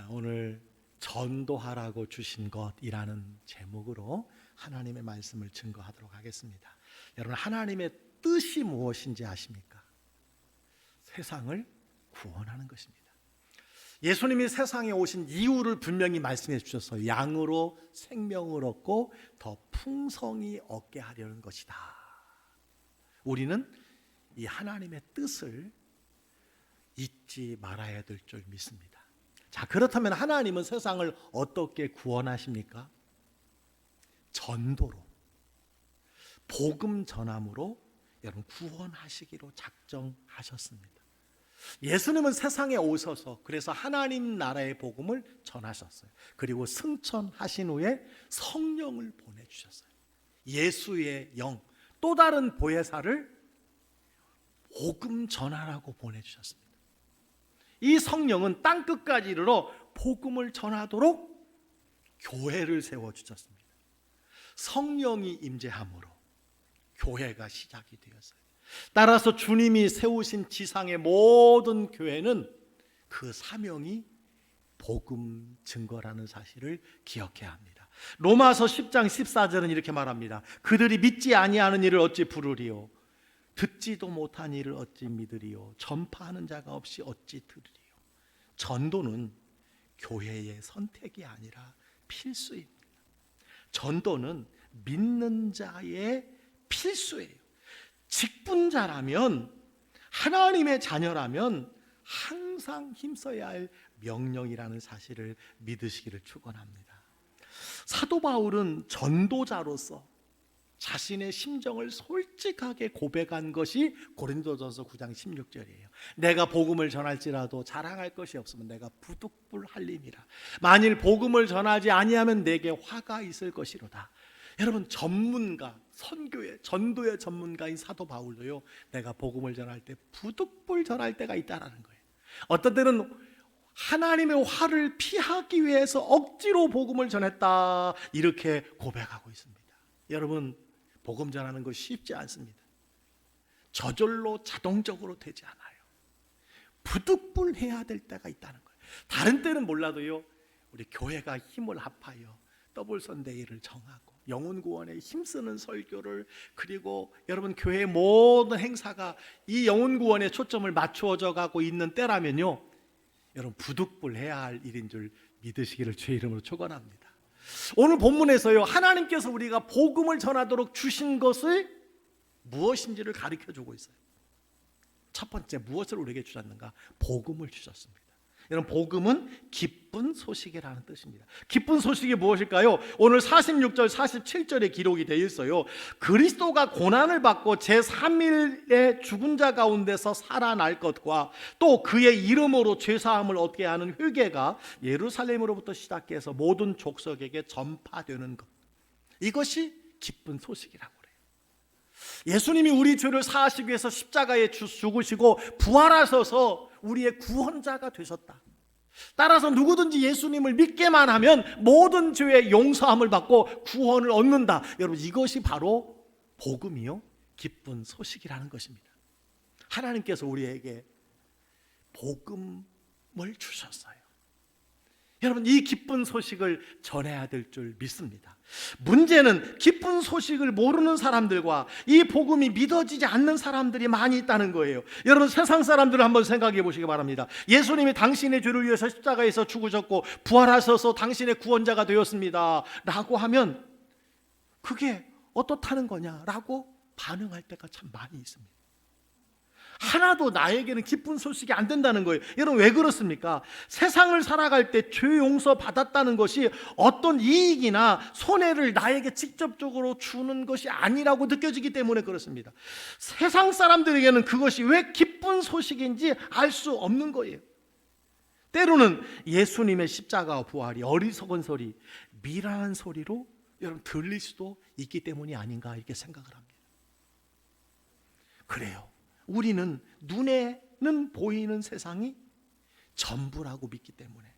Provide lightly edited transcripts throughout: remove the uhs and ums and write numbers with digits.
오늘 전도하라고 주신 것이라는 제목으로 하나님의 말씀을 증거하도록 하겠습니다. 여러분, 하나님의 뜻이 무엇인지 아십니까? 세상을 구원하는 것입니다. 예수님이 세상에 오신 이유를 분명히 말씀해 주셨어요. 양으로 생명을 얻고 더 풍성히 얻게 하려는 것이다. 우리는 이 하나님의 뜻을 잊지 말아야 될 줄 믿습니다. 자, 그렇다면 하나님은 세상을 어떻게 구원하십니까? 전도로, 복음 전함으로 여러분 구원하시기로 작정하셨습니다. 예수님은 세상에 오셔서 그래서 하나님 나라의 복음을 전하셨어요. 그리고 승천하신 후에 성령을 보내주셨어요. 예수의 영, 또 다른 보혜사를 복음 전하라고 보내주셨습니다. 이 성령은 땅끝까지 이르러 복음을 전하도록 교회를 세워주셨습니다. 성령이 임재함으로 교회가 시작이 되었어요. 따라서 주님이 세우신 지상의 모든 교회는 그 사명이 복음 증거라는 사실을 기억해야 합니다. 로마서 10장 14절은 이렇게 말합니다. 그들이 믿지 아니하는 일을 어찌 부르리요? 듣지도 못한 일을 어찌 믿으리요? 전파하는 자가 없이 어찌 들으리요? 전도는 교회의 선택이 아니라 필수입니다. 전도는 믿는 자의 필수예요. 직분자라면, 하나님의 자녀라면 항상 힘써야 할 명령이라는 사실을 믿으시기를 축원합니다. 사도 바울은 전도자로서 자신의 심정을 솔직하게 고백한 것이 고린도전서 9장 16절이에요. 내가 복음을 전할지라도 자랑할 것이 없으면 내가 부득불할림이라. 만일 복음을 전하지 아니하면 내게 화가 있을 것이로다. 여러분, 전문가, 선교의 전도의 전문가인 사도 바울도요, 내가 복음을 전할 때 부득불 전할 때가 있다라는 거예요. 어떤 때는 하나님의 화를 피하기 위해서 억지로 복음을 전했다, 이렇게 고백하고 있습니다. 여러분, 복음 전하는 거 쉽지 않습니다. 저절로 자동적으로 되지 않아요. 부득불 해야 될 때가 있다는 거예요. 다른 때는 몰라도요, 우리 교회가 힘을 합하여 더블 선데이를 정하고 영혼 구원에 힘쓰는 설교를, 그리고 여러분 교회의 모든 행사가 이 영혼 구원에 초점을 맞추어져 가고 있는 때라면요, 여러분 부득불 해야 할 일인 줄 믿으시기를 주의 이름으로 축원합니다. 오늘 본문에서요, 하나님께서 우리가 복음을 전하도록 주신 것을 무엇인지를 가르쳐 주고 있어요. 첫 번째, 무엇을 우리에게 주셨는가? 복음을 주셨습니다. 여러분, 복음은 기쁜 소식이라는 뜻입니다. 기쁜 소식이 무엇일까요? 오늘 46절 47절에 기록이 되어 있어요. 그리스도가 고난을 받고 제3일에 죽은 자 가운데서 살아날 것과 또 그의 이름으로 죄사함을 얻게 하는 회개가 예루살렘으로부터 시작해서 모든 족속에게 전파되는 것, 이것이 기쁜 소식이라고 그래요. 예수님이 우리 죄를 사하시기 위해서 십자가에 죽으시고 부활하셔서 우리의 구원자가 되셨다. 따라서 누구든지 예수님을 믿게만 하면 모든 죄의 용서함을 받고 구원을 얻는다. 여러분, 이것이 바로 복음이요, 기쁜 소식이라는 것입니다. 하나님께서 우리에게 복음을 주셨어요. 여러분, 이 기쁜 소식을 전해야 될 줄 믿습니다. 문제는 기쁜 소식을 모르는 사람들과 이 복음이 믿어지지 않는 사람들이 많이 있다는 거예요. 여러분, 세상 사람들을 한번 생각해 보시기 바랍니다. 예수님이 당신의 죄를 위해서 십자가에서 죽으셨고 부활하셔서 당신의 구원자가 되었습니다 라고 하면 그게 어떻다는 거냐라고 반응할 때가 참 많이 있습니다. 하나도 나에게는 기쁜 소식이 안 된다는 거예요. 여러분, 왜 그렇습니까? 세상을 살아갈 때 죄 용서 받았다는 것이 어떤 이익이나 손해를 나에게 직접적으로 주는 것이 아니라고 느껴지기 때문에 그렇습니다. 세상 사람들에게는 그것이 왜 기쁜 소식인지 알 수 없는 거예요. 때로는 예수님의 십자가와 부활이 어리석은 소리, 미련한 소리로 여러분 들릴 수도 있기 때문이 아닌가, 이렇게 생각을 합니다. 그래요. 우리는 눈에는 보이는 세상이 전부라고 믿기 때문에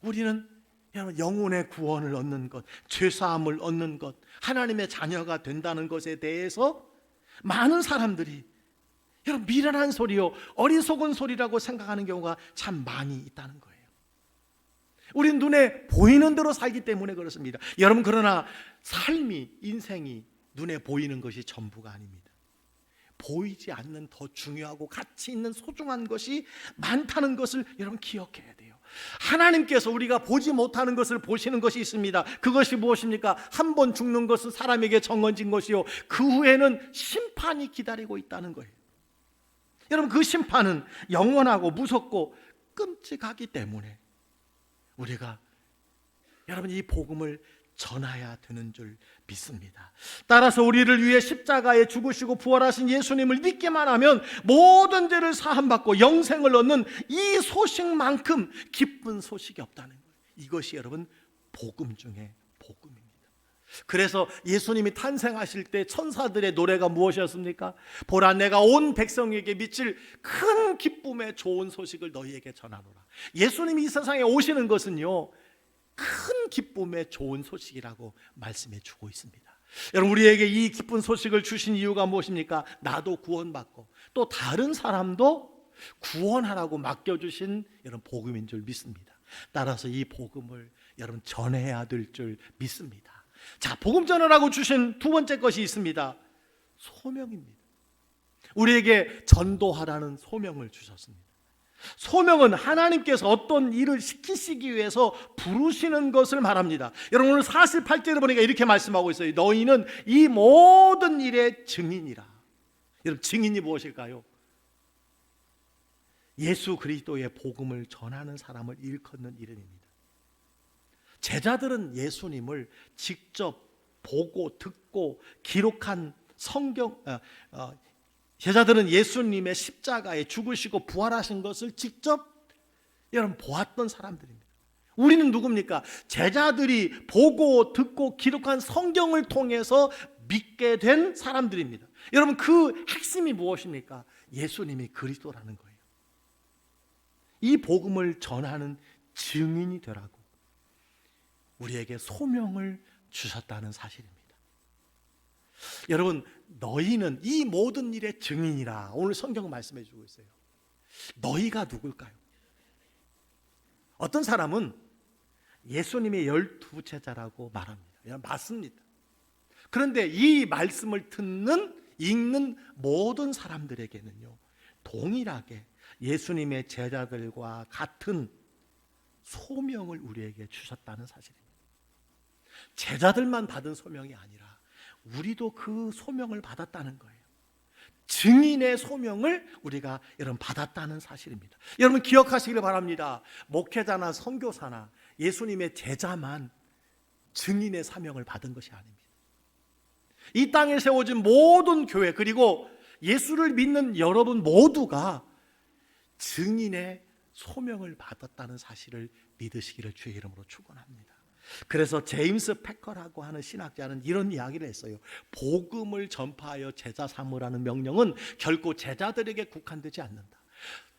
우리는 여러분 영혼의 구원을 얻는 것, 죄사함을 얻는 것, 하나님의 자녀가 된다는 것에 대해서 많은 사람들이 여러분 미련한 소리요, 어리석은 소리라고 생각하는 경우가 참 많이 있다는 거예요. 우린 눈에 보이는 대로 살기 때문에 그렇습니다. 여러분, 그러나 삶이, 인생이 눈에 보이는 것이 전부가 아닙니다. 보이지 않는 더 중요하고 가치 있는 소중한 것이 많다는 것을 여러분 기억해야 돼요. 하나님께서 우리가 보지 못하는 것을 보시는 것이 있습니다. 그것이 무엇입니까? 한 번 죽는 것은 사람에게 정해진 것이요, 그 후에는 심판이 기다리고 있다는 거예요. 여러분, 그 심판은 영원하고 무섭고 끔찍하기 때문에 우리가 여러분 이 복음을 전해야 되는 줄 믿습니다. 따라서 우리를 위해 십자가에 죽으시고 부활하신 예수님을 믿기만 하면 모든 죄를 사함받고 영생을 얻는 이 소식만큼 기쁜 소식이 없다는 거예요. 이것이 여러분 복음 중에 복음입니다. 그래서 예수님이 탄생하실 때 천사들의 노래가 무엇이었습니까? 보라, 내가 온 백성에게 미칠 큰 기쁨의 좋은 소식을 너희에게 전하노라. 예수님이 이 세상에 오시는 것은요, 큰 기쁨의 좋은 소식이라고 말씀해 주고 있습니다. 여러분, 우리에게 이 기쁜 소식을 주신 이유가 무엇입니까? 나도 구원받고 또 다른 사람도 구원하라고 맡겨주신 여러분 복음인 줄 믿습니다. 따라서 이 복음을 여러분 전해야 될 줄 믿습니다. 자, 복음 전하라고 주신 두 번째 것이 있습니다. 소명입니다. 우리에게 전도하라는 소명을 주셨습니다. 소명은 하나님께서 어떤 일을 시키시기 위해서 부르시는 것을 말합니다. 여러분, 오늘 48절에 보니까 이렇게 말씀하고 있어요. 너희는 이 모든 일의 증인이라. 여러분, 증인이 무엇일까요? 예수 그리스도의 복음을 전하는 사람을 일컫는 이름입니다. 제자들은 예수님을 직접 보고 듣고 기록한 성경, 제자들은 예수님의 십자가에 죽으시고 부활하신 것을 직접 여러분 보았던 사람들입니다. 우리는 누굽니까? 제자들이 보고 듣고 기록한 성경을 통해서 믿게 된 사람들입니다. 여러분, 그 핵심이 무엇입니까? 예수님이 그리스도라는 거예요. 이 복음을 전하는 증인이 되라고 우리에게 소명을 주셨다는 사실입니다. 여러분, 너희는 이 모든 일의 증인이라 오늘 성경 말씀해 주고 있어요. 너희가 누굴까요? 어떤 사람은 예수님의 12제자라고 말합니다. 맞습니다. 그런데 이 말씀을 듣는, 읽는 모든 사람들에게는요, 동일하게 예수님의 제자들과 같은 소명을 우리에게 주셨다는 사실입니다. 제자들만 받은 소명이 아니라 우리도 그 소명을 받았다는 거예요. 증인의 소명을 우리가 여러분 받았다는 사실입니다. 여러분 기억하시길 바랍니다. 목회자나 선교사나 예수님의 제자만 증인의 사명을 받은 것이 아닙니다. 이 땅에 세워진 모든 교회, 그리고 예수를 믿는 여러분 모두가 증인의 소명을 받았다는 사실을 믿으시기를 주의 이름으로 축원합니다. 그래서 제임스 패커라고 하는 신학자는 이런 이야기를 했어요. 복음을 전파하여 제자 삼으라는 명령은 결코 제자들에게 국한되지 않는다.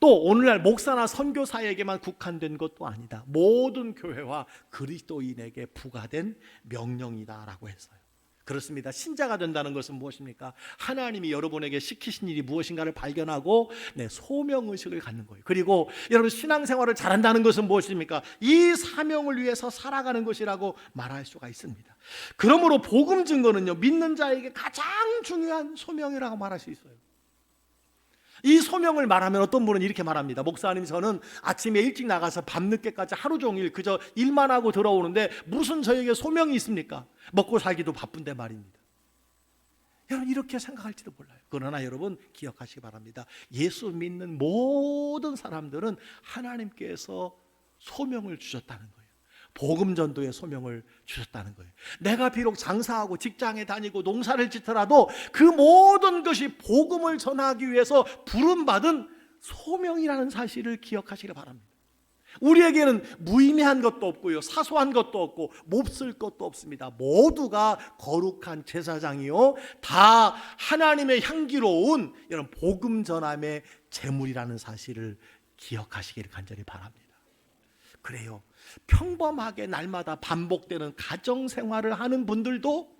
또 오늘날 목사나 선교사에게만 국한된 것도 아니다. 모든 교회와 그리스도인에게 부과된 명령이다라고 했어요. 그렇습니다. 신자가 된다는 것은 무엇입니까? 하나님이 여러분에게 시키신 일이 무엇인가를 발견하고 소명의식을 갖는 거예요. 그리고 여러분 신앙생활을 잘한다는 것은 무엇입니까? 이 사명을 위해서 살아가는 것이라고 말할 수가 있습니다. 그러므로 복음 증거는요, 믿는 자에게 가장 중요한 소명이라고 말할 수 있어요. 이 소명을 말하면 어떤 분은 이렇게 말합니다. 목사님, 저는 아침에 일찍 나가서 밤늦게까지 하루 종일 그저 일만 하고 들어오는데 무슨 저에게 소명이 있습니까? 먹고 살기도 바쁜데 말입니다. 여러분 이렇게 생각할지도 몰라요. 그러나 여러분 기억하시기 바랍니다. 예수 믿는 모든 사람들은 하나님께서 소명을 주셨다는 거예요. 복음 전도의 소명을 주셨다는 거예요. 내가 비록 장사하고 직장에 다니고 농사를 짓더라도 그 모든 것이 복음을 전하기 위해서 부름받은 소명이라는 사실을 기억하시기 바랍니다. 우리에게는 무의미한 것도 없고요, 사소한 것도 없고 몹쓸 것도 없습니다. 모두가 거룩한 제사장이요, 다 하나님의 향기로운 이런 복음 전함의 제물이라는 사실을 기억하시기를 간절히 바랍니다. 그래요, 평범하게 날마다 반복되는 가정생활을 하는 분들도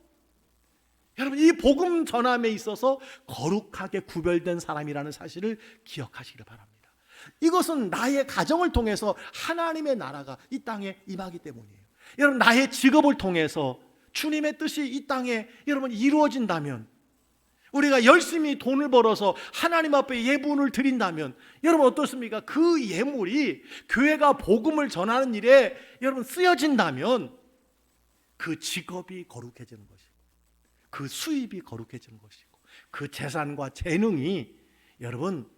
여러분 이 복음 전함에 있어서 거룩하게 구별된 사람이라는 사실을 기억하시기를 바랍니다. 이것은 나의 가정을 통해서 하나님의 나라가 이 땅에 임하기 때문이에요. 여러분, 나의 직업을 통해서 주님의 뜻이 이 땅에 여러분 이루어진다면, 우리가 열심히 돈을 벌어서 하나님 앞에 예물을 드린다면 여러분 어떻습니까? 그 예물이 교회가 복음을 전하는 일에 여러분 쓰여진다면 그 직업이 거룩해지는 것이고, 그 수입이 거룩해지는 것이고, 그 재산과 재능이 여러분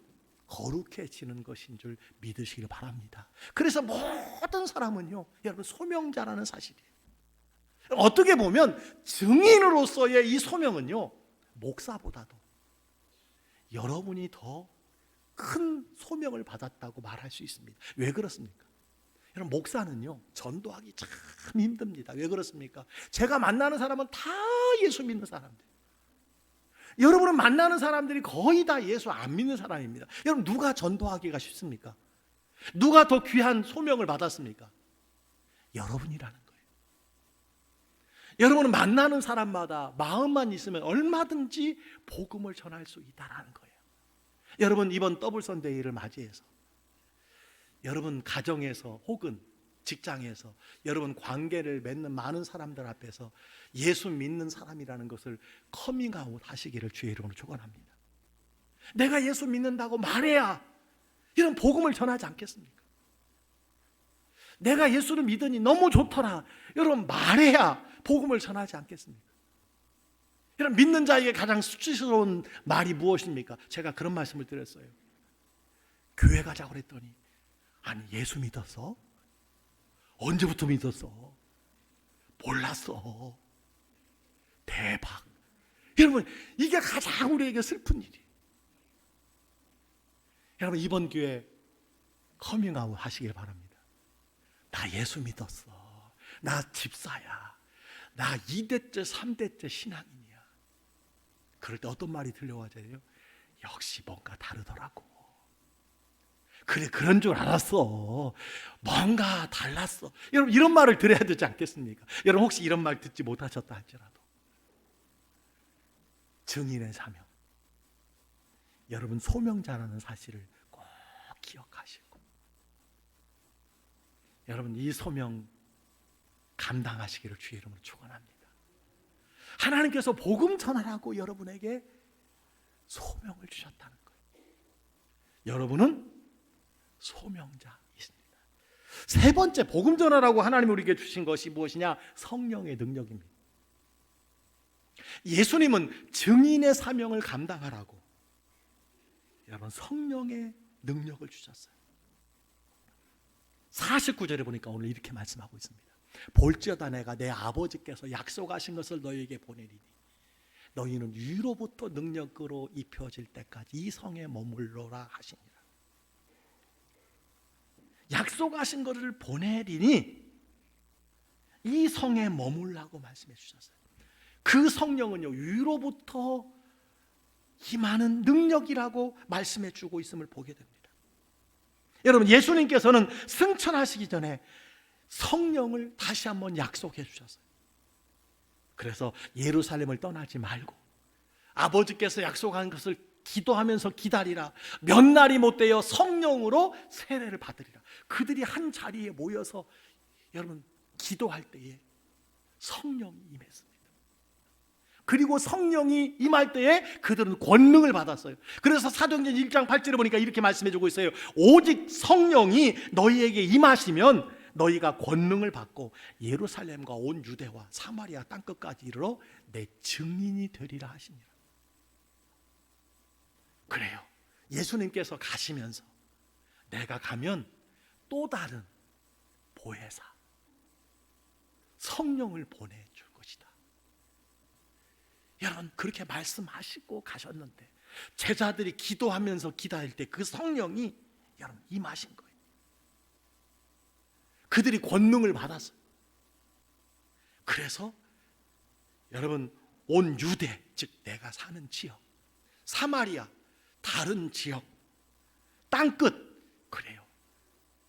거룩해지는 것인 줄 믿으시길 바랍니다. 그래서 모든 사람은요, 여러분 소명자라는 사실이에요. 어떻게 보면 증인으로서의 이 소명은요, 목사보다도 여러분이 더 큰 소명을 받았다고 말할 수 있습니다. 왜 그렇습니까? 여러분, 목사는요 전도하기 참 힘듭니다. 왜 그렇습니까? 제가 만나는 사람은 다 예수 믿는 사람들, 여러분은 만나는 사람들이 거의 다 예수 안 믿는 사람입니다. 여러분, 누가 전도하기가 쉽습니까? 누가 더 귀한 소명을 받았습니까? 여러분이라는 거예요. 여러분은 만나는 사람마다 마음만 있으면 얼마든지 복음을 전할 수 있다는 거예요. 여러분, 이번 더블 선데이를 맞이해서 여러분 가정에서 혹은 직장에서 여러분 관계를 맺는 많은 사람들 앞에서 예수 믿는 사람이라는 것을 커밍아웃 하시기를 주의 이름으로 축원합니다. 내가 예수 믿는다고 말해야 이런 복음을 전하지 않겠습니까? 내가 예수를 믿으니 너무 좋더라, 여러분 말해야 복음을 전하지 않겠습니까? 여러분, 믿는 자에게 가장 수치스러운 말이 무엇입니까? 제가 그런 말씀을 드렸어요. 교회 가자고 그랬더니, 아니 예수 믿었어? 언제부터 믿었어? 몰랐어. 대박. 여러분, 이게 가장 우리에게 슬픈 일이에요. 여러분, 이번 기회에 커밍아웃 하시길 바랍니다. 나 예수 믿었어. 나 집사야. 나 2대째 3대째 신앙인이야. 그럴 때 어떤 말이 들려와져요? 역시 뭔가 다르더라고. 그래, 그런 줄 알았어. 뭔가 달랐어. 여러분, 이런 말을 들어야 되지 않겠습니까? 여러분, 혹시 이런 말 듣지 못하셨다 할지라도 증인의 사명, 여러분 소명자라는 사실을 꼭 기억하시고, 여러분 이 소명 감당하시기를 주의 이름으로 축원합니다. 하나님께서 복음 전하라고 여러분에게 소명을 주셨다는 거예요. 여러분은 소명자이십니다. 세 번째, 복음 전하라고 하나님이 우리에게 주신 것이 무엇이냐? 성령의 능력입니다. 예수님은 증인의 사명을 감당하라고 여러분 성령의 능력을 주셨어요. 49절에 보니까 오늘 이렇게 말씀하고 있습니다. 볼지어다 내가 내 아버지께서 약속하신 것을 너희에게 보내리니 너희는 위로부터 능력으로 입혀질 때까지 이 성에 머물러라 하시니라. 약속하신 것을 보내리니 이 성에 머물라고 말씀해 주셨어요. 그 성령은요 위로부터 임하는 능력이라고 말씀해 주고 있음을 보게 됩니다. 여러분, 예수님께서는 승천하시기 전에 성령을 다시 한번 약속해 주셨어요. 그래서 예루살렘을 떠나지 말고 아버지께서 약속한 것을 기도하면서 기다리라. 몇 날이 못 되어 성령으로 세례를 받으리라. 그들이 한 자리에 모여서 여러분 기도할 때에 성령이 임했습니다. 그리고 성령이 임할 때에 그들은 권능을 받았어요. 그래서 사도행전 1장 8절에 보니까 이렇게 말씀해 주고 있어요. 오직 성령이 너희에게 임하시면 너희가 권능을 받고 예루살렘과 온 유대와 사마리아 땅끝까지 이르러 내 증인이 되리라 하시니라. 그래요. 예수님께서 가시면서 내가 가면 또 다른 보혜사 성령을 보내줄 것이다. 여러분, 그렇게 말씀하시고 가셨는데 제자들이 기도하면서 기다릴 때 그 성령이 여러분 임하신 거예요. 그들이 권능을 받았어요. 그래서 여러분 온 유대, 즉 내가 사는 지역, 사마리아, 다른 지역, 땅끝, 그래요.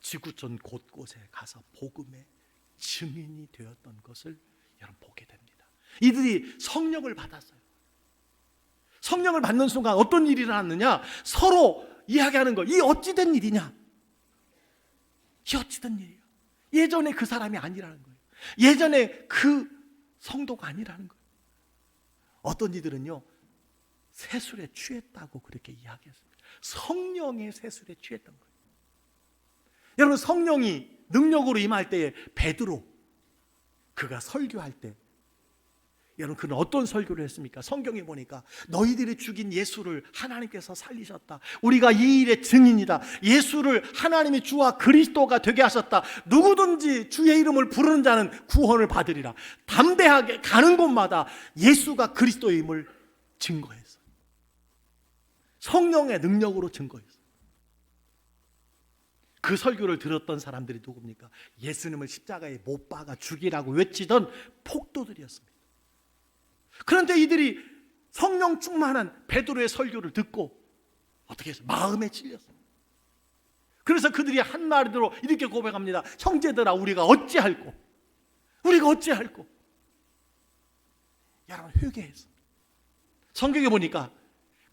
지구촌 곳곳에 가서 복음의 증인이 되었던 것을 여러분 보게 됩니다. 이들이 성령을 받았어요. 성령을 받는 순간 어떤 일이 일어났느냐? 서로 이야기하는 거. 이 어찌된 일이냐? 이 어찌된 일이야? 예전에 그 사람이 아니라는 거예요. 예전에 그 성도가 아니라는 거예요. 어떤 이들은요, 세술에 취했다고 그렇게 이야기했습니다. 성령의 세술에 취했던 거예요. 여러분, 성령이 능력으로 임할 때에 베드로, 그가 설교할 때, 여러분, 그는 어떤 설교를 했습니까? 성경에 보니까 너희들이 죽인 예수를 하나님께서 살리셨다. 우리가 이 일의 증인이다. 예수를 하나님의 주와 그리스도가 되게 하셨다. 누구든지 주의 이름을 부르는 자는 구원을 받으리라. 담대하게 가는 곳마다 예수가 그리스도임을 증거했어요. 성령의 능력으로 증거했어요. 그 설교를 들었던 사람들이 누굽니까? 예수님을 십자가에 못 박아 죽이라고 외치던 폭도들이었습니다. 그런데 이들이 성령 충만한 베드로의 설교를 듣고 어떻게 했어요? 마음에 찔렸어요. 그래서 그들이 한마디로 이렇게 고백합니다. 형제들아, 우리가 어찌할꼬? 우리가 어찌할꼬? 여러분, 회개했어요. 성경에 보니까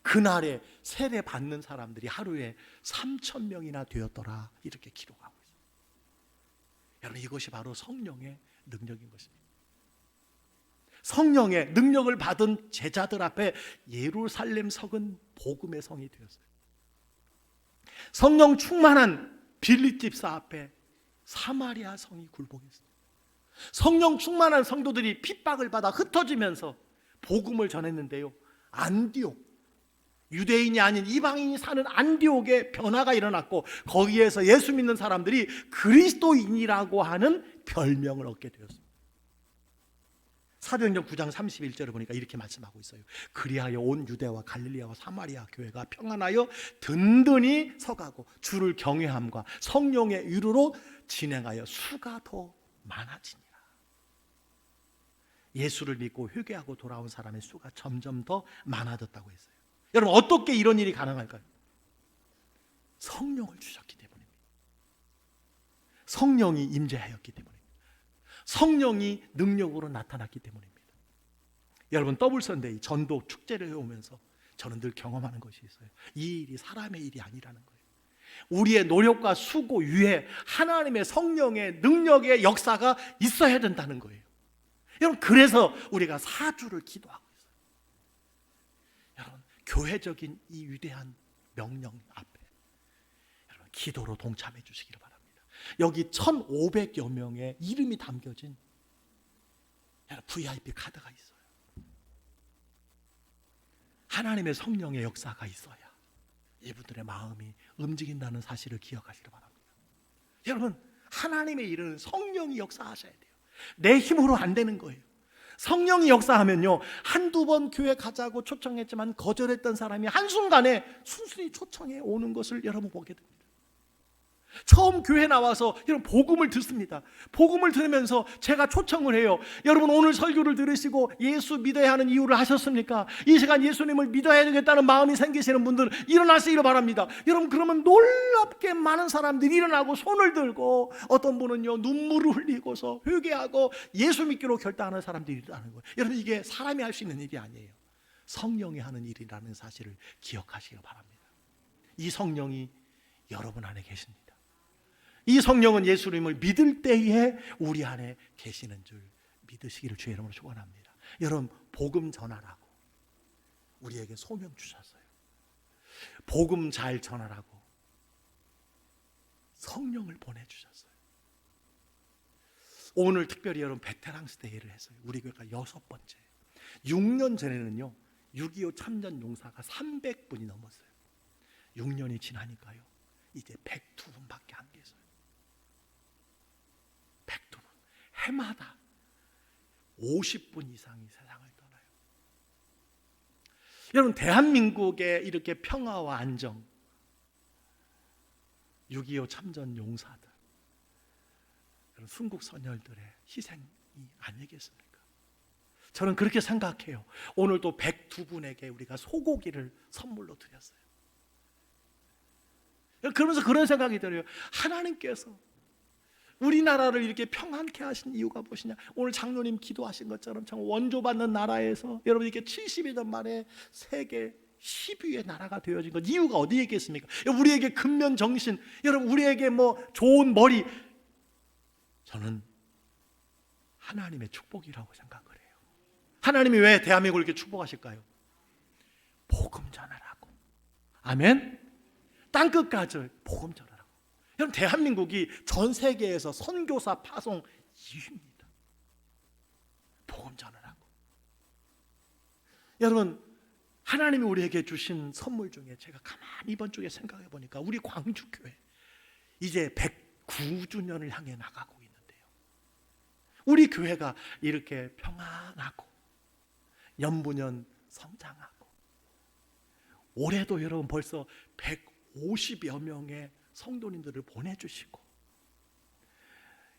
그날에 세례 받는 사람들이 하루에 3,000명이나 되었더라, 이렇게 기록하고 있어요. 여러분, 이것이 바로 성령의 능력인 것입니다. 성령의 능력을 받은 제자들 앞에 예루살렘 성은 복음의 성이 되었어요. 성령 충만한 빌립 집사 앞에 사마리아 성이 굴복했어요. 성령 충만한 성도들이 핍박을 받아 흩어지면서 복음을 전했는데요, 안디옥, 유대인이 아닌 이방인이 사는 안디옥에 변화가 일어났고, 거기에서 예수 믿는 사람들이 그리스도인이라고 하는 별명을 얻게 되었습니다. 사도행전 9장 31절을 보니까 이렇게 말씀하고 있어요. 그리하여 온 유대와 갈릴리아와 사마리아 교회가 평안하여 든든히 서가고 주를 경외함과 성령의 위로로 진행하여 수가 더 많아지니라. 예수를 믿고 회개하고 돌아온 사람의 수가 점점 더 많아졌다고 했어요. 여러분, 어떻게 이런 일이 가능할까요? 성령을 주셨기 때문입니다. 성령이 임재하였기 때문입니다. 성령이 능력으로 나타났기 때문입니다. 여러분, 더블 선데이 전도 축제를 해오면서 저는 늘 경험하는 것이 있어요. 이 일이 사람의 일이 아니라는 거예요. 우리의 노력과 수고 위에 하나님의 성령의 능력의 역사가 있어야 된다는 거예요. 여러분, 그래서 우리가 사주를 기도하고 있어요. 여러분, 교회적인 이 위대한 명령 앞에 여러분, 기도로 동참해 주시기를 바랍니다. 여기 1,500여 명의 이름이 담겨진 VIP 카드가 있어요. 하나님의 성령의 역사가 있어야 이분들의 마음이 움직인다는 사실을 기억하시기 바랍니다. 여러분, 하나님의 일은 성령이 역사하셔야 돼요. 내 힘으로 안 되는 거예요. 성령이 역사하면요, 한두 번 교회 가자고 초청했지만 거절했던 사람이 한순간에 순순히 초청해 오는 것을 여러분 보게 됩니다. 처음 교회 나와서 여러분 복음을 듣습니다. 복음을 들으면서 제가 초청을 해요. 여러분, 오늘 설교를 들으시고 예수 믿어야 하는 이유를 아셨습니까? 이 시간 예수님을 믿어야 되겠다는 마음이 생기시는 분들 일어나시기를 바랍니다. 여러분, 그러면 놀랍게 많은 사람들이 일어나고 손을 들고, 어떤 분은요 눈물을 흘리고서 회개하고 예수 믿기로 결단하는 사람들이 있다는 거예요. 여러분, 이게 사람이 할 수 있는 일이 아니에요. 성령이 하는 일이라는 사실을 기억하시기 바랍니다. 이 성령이 여러분 안에 계십니다. 이 성령은 예수님을 믿을 때에 우리 안에 계시는 줄 믿으시기를 주의 이름으로 축원합니다. 여러분, 복음 전하라고 우리에게 소명 주셨어요. 복음 잘 전하라고 성령을 보내주셨어요. 오늘 특별히 여러분 베테랑스 데이를 했어요. 우리 교회가 6번째. 6년 전에는요 6.25 참전 용사가 300분이 넘었어요. 6년이 지나니까요 이제 102분밖에 안 계세요. 102분. 해마다 50분 이상이 세상을 떠나요. 여러분, 대한민국의 이렇게 평화와 안정, 6.25 참전 용사들, 순국 선열들의 희생이 아니겠습니까? 저는 그렇게 생각해요. 오늘도 102분에게 우리가 소고기를 선물로 드렸어요. 그러면서 그런 생각이 들어요. 하나님께서 우리나라를 이렇게 평안케 하신 이유가 무엇이냐? 오늘 장로님 기도하신 것처럼 참 원조받는 나라에서 여러분 이렇게 70여 년 만에 세계 10위의 나라가 되어진 것, 이유가 어디에 있겠습니까? 우리에게 근면 정신, 여러분 우리에게 뭐 좋은 머리, 저는 하나님의 축복이라고 생각을 해요. 하나님이 왜 대한민국을 이렇게 축복하실까요? 복음 전하라고. 아멘. 땅끝까지 복음 전하라고. 여러분 대한민국이 전 세계에서 선교사 파송 2위입니다. 복음 전하라고. 여러분 하나님이 우리에게 주신 선물 중에 제가 가만히 이번 주에 생각해 보니까 우리 광주교회 이제 109주년을 향해 나가고 있는데요, 우리 교회가 이렇게 평안하고 연부년 성장하고 올해도 여러분 벌써 150여 명의 성도님들을 보내주시고,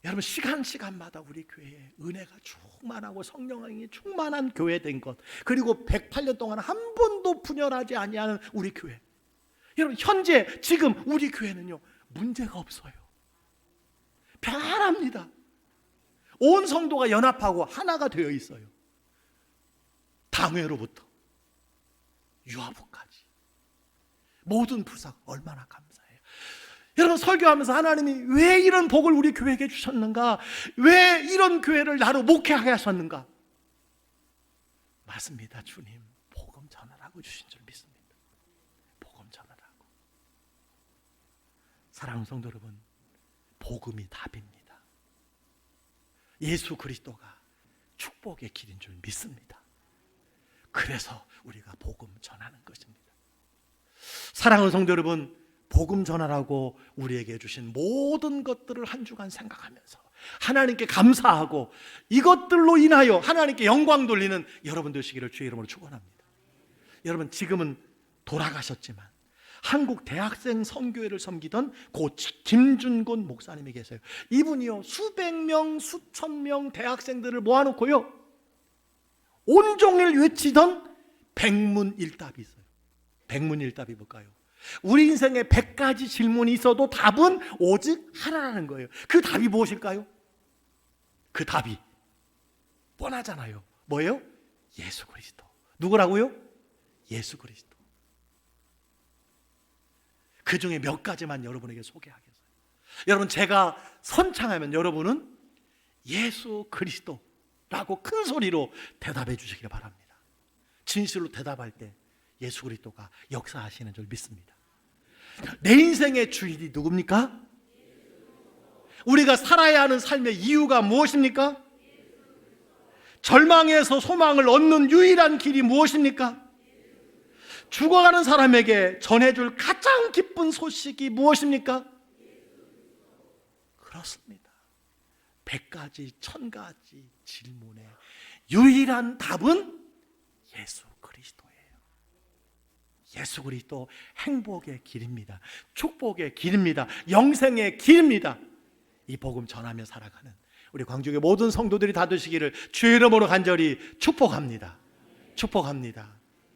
여러분 시간마다 우리 교회에 은혜가 충만하고 성령이 충만한 교회 된 것, 그리고 108년 동안 한 번도 분열하지 아니하는 우리 교회, 여러분 현재 지금 우리 교회는요 문제가 없어요. 평안합니다. 온 성도가 연합하고 하나가 되어 있어요. 당회로부터 유아부까지 모든 부사가 얼마나 감사해요. 여러분 설교하면서 하나님이 왜 이런 복을 우리 교회에게 주셨는가, 왜 이런 교회를 나로 목회하게 하셨는가. 맞습니다. 주님 복음 전하라고 주신 줄 믿습니다. 복음 전하라고. 사랑하는 성도 여러분, 복음이 답입니다. 예수 그리스도가 축복의 길인 줄 믿습니다. 그래서 우리가 복음 전하는 것입니다. 사랑하는 성도 여러분, 복음 전하라고 우리에게 주신 모든 것들을 한 주간 생각하면서 하나님께 감사하고 이것들로 인하여 하나님께 영광 돌리는 여러분 되시기를 주의 이름으로 축원합니다. 여러분 지금은 돌아가셨지만 한국 대학생 선교회를 섬기던 고 김준곤 목사님이 계세요. 이분이요 수백 명 수천 명 대학생들을 모아놓고요 온종일 외치던 백문일답이 있어요. 백문일답이 뭘까요? 우리 인생에 100가지 질문이 있어도 답은 오직 하나라는 거예요. 그 답이 무엇일까요? 그 답이 뻔하잖아요. 뭐예요? 예수 그리스도. 누구라고요? 예수 그리스도. 그 중에 몇 가지만 여러분에게 소개하겠어요. 여러분 제가 선창하면 여러분은 예수 그리스도라고 큰 소리로 대답해 주시길 바랍니다. 진실로 대답할 때 예수 그리스도가 역사하시는 줄 믿습니다. 내 인생의 주인이 누굽니까? 우리가 살아야 하는 삶의 이유가 무엇입니까? 절망에서 소망을 얻는 유일한 길이 무엇입니까? 죽어가는 사람에게 전해줄 가장 기쁜 소식이 무엇입니까? 그렇습니다. 100가지, 1000가지 질문의 유일한 답은 예수 그리스도예요. 예수 그리스도 행복의 길입니다. 축복의 길입니다. 영생의 길입니다. 이 복음 전하며 살아가는 우리 광주의 모든 성도들이 다 되시기를 주의 이름으로 간절히 축복합니다. 축복합니다.